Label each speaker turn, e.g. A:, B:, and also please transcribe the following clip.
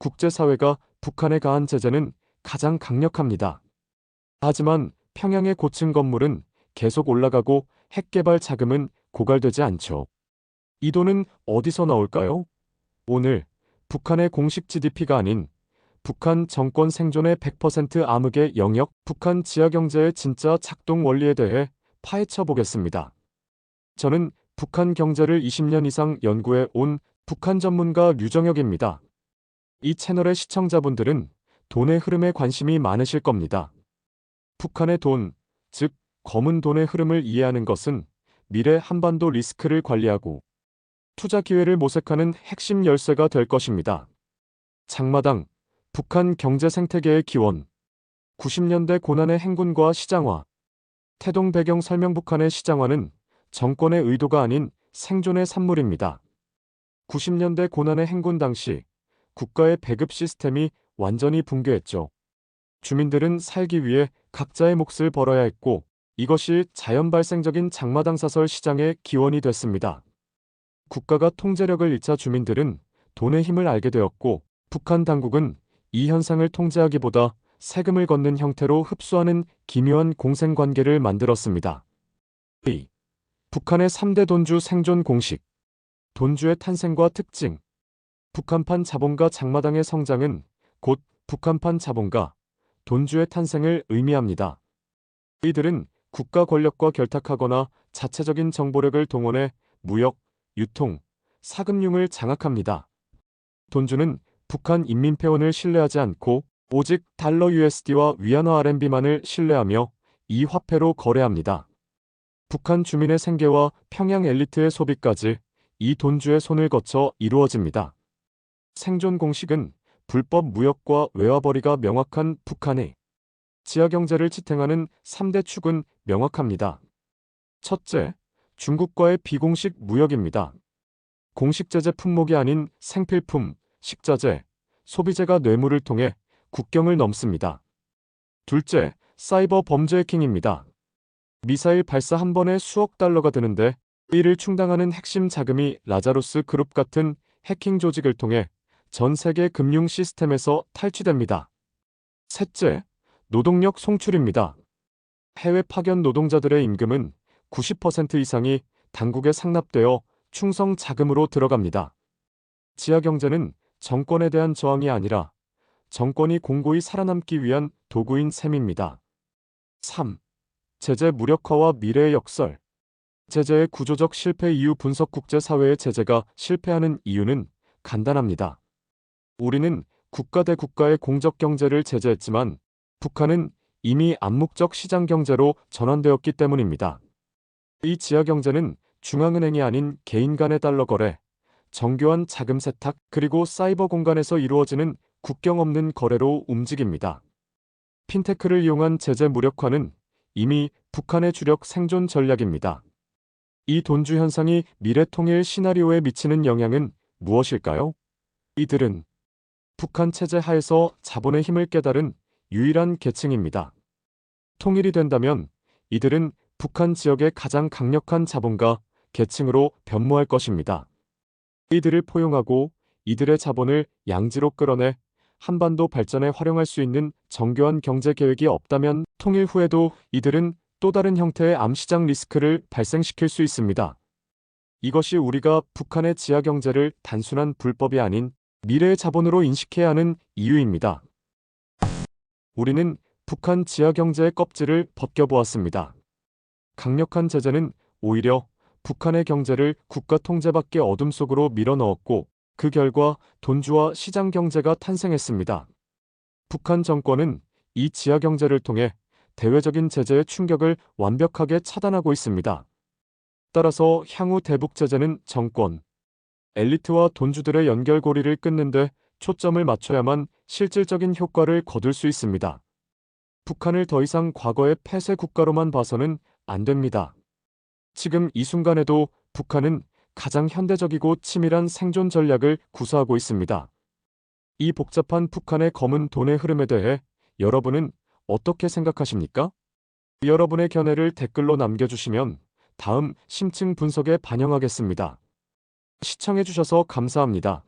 A: 국제사회가 북한에 가한 제재는 가장 강력합니다. 하지만 평양의 고층 건물은 계속 올라가고 핵 개발 자금은 고갈되지 않죠. 이 돈은 어디서 나올까요? 오늘 북한의 공식 GDP가 아닌 북한 정권 생존의 100% 암흑의 영역, 북한 지하경제의 진짜 작동 원리에 대해 파헤쳐 보겠습니다. 저는 북한 경제를 20년 이상 연구해 온 북한 전문가 류정혁입니다. 이 채널의 시청자분들은 돈의 흐름에 관심이 많으실 겁니다. 북한의 돈, 즉 검은 돈의 흐름을 이해하는 것은 미래 한반도 리스크를 관리하고 투자 기회를 모색하는 핵심 열쇠가 될 것입니다. 장마당, 북한 경제 생태계의 기원, 90년대 고난의 행군과 시장화, 태동 배경 설명. 북한의 시장화는 정권의 의도가 아닌 생존의 산물입니다. 90년대 고난의 행군 당시 국가의 배급 시스템이 완전히 붕괴했죠. 주민들은 살기 위해 각자의 몫을 벌어야 했고, 이것이 자연 발생적인 장마당 사설 시장의 기원이 됐습니다. 국가가 통제력을 잃자 주민들은 돈의 힘을 알게 되었고, 북한 당국은 이 현상을 통제하기보다 세금을 걷는 형태로 흡수하는 기묘한 공생관계를 만들었습니다. 북한의 3대 돈주 생존 공식. 돈주의 탄생과 특징. 북한판 자본가 장마당의 성장은 곧 북한판 자본가, 돈주의 탄생을 의미합니다. 이들은 국가 권력과 결탁하거나 자체적인 정보력을 동원해 무역, 유통, 사금융을 장악합니다. 돈주는 북한 인민폐원을 신뢰하지 않고 오직 달러 USD와 위안화 RMB만을 신뢰하며 이 화폐로 거래합니다. 북한 주민의 생계와 평양 엘리트의 소비까지 이 돈주의 손을 거쳐 이루어집니다. 생존 공식은 불법 무역과 외화벌이가 명확한 북한의 지하경제를 지탱하는 3대 축은 명확합니다. 첫째, 중국과의 비공식 무역입니다. 공식 제재 품목이 아닌 생필품, 식자재, 소비재가 뇌물을 통해 국경을 넘습니다. 둘째, 사이버 범죄 해킹입니다. 미사일 발사 한 번에 수억 달러가 드는데 이를 충당하는 핵심 자금이 라자루스 그룹 같은 해킹 조직을 통해 전 세계 금융 시스템에서 탈취됩니다. 셋째, 노동력 송출입니다. 해외 파견 노동자들의 임금은 90% 이상이 당국에 상납되어 충성 자금으로 들어갑니다. 지하경제는 정권에 대한 저항이 아니라 정권이 공고히 살아남기 위한 도구인 셈입니다. 3. 제재 무력화와 미래의 역설. 제재의 구조적 실패 이유 분석. 국제사회의 제재가 실패하는 이유는 간단합니다. 우리는 국가 대 국가의 공적 경제를 제재했지만 북한은 이미 암묵적 시장 경제로 전환되었기 때문입니다. 이 지하 경제는 중앙은행이 아닌 개인 간의 달러 거래, 정교한 자금 세탁, 그리고 사이버 공간에서 이루어지는 국경 없는 거래로 움직입니다. 핀테크를 이용한 제재 무력화는 이미 북한의 주력 생존 전략입니다. 이 돈주 현상이 미래 통일 시나리오에 미치는 영향은 무엇일까요? 이들은 북한 체제 하에서 자본의 힘을 깨달은 유일한 계층입니다. 통일이 된다면 이들은 북한 지역의 가장 강력한 자본가 계층으로 변모할 것입니다. 이들을 포용하고 이들의 자본을 양지로 끌어내 한반도 발전에 활용할 수 있는 정교한 경제 계획이 없다면 통일 후에도 이들은 또 다른 형태의 암시장 리스크를 발생시킬 수 있습니다. 이것이 우리가 북한의 지하 경제를 단순한 불법이 아닌 미래의 자본으로 인식해야 하는 이유입니다. 우리는 북한 지하 경제의 껍질을 벗겨보았습니다. 강력한 제재는 오히려 북한의 경제를 국가 통제 밖의 어둠 속으로 밀어넣었고, 그 결과 돈주와 시장 경제가 탄생했습니다. 북한 정권은 이 지하 경제를 통해 대외적인 제재의 충격을 완벽하게 차단하고 있습니다. 따라서 향후 대북 제재는 정권, 엘리트와 돈주들의 연결고리를 끊는 데 초점을 맞춰야만 실질적인 효과를 거둘 수 있습니다. 북한을 더 이상 과거의 폐쇄 국가로만 봐서는 안 됩니다. 지금 이 순간에도 북한은 가장 현대적이고 치밀한 생존 전략을 구사하고 있습니다. 이 복잡한 북한의 검은 돈의 흐름에 대해 여러분은 어떻게 생각하십니까? 여러분의 견해를 댓글로 남겨주시면 다음 심층 분석에 반영하겠습니다. 시청해주셔서 감사합니다.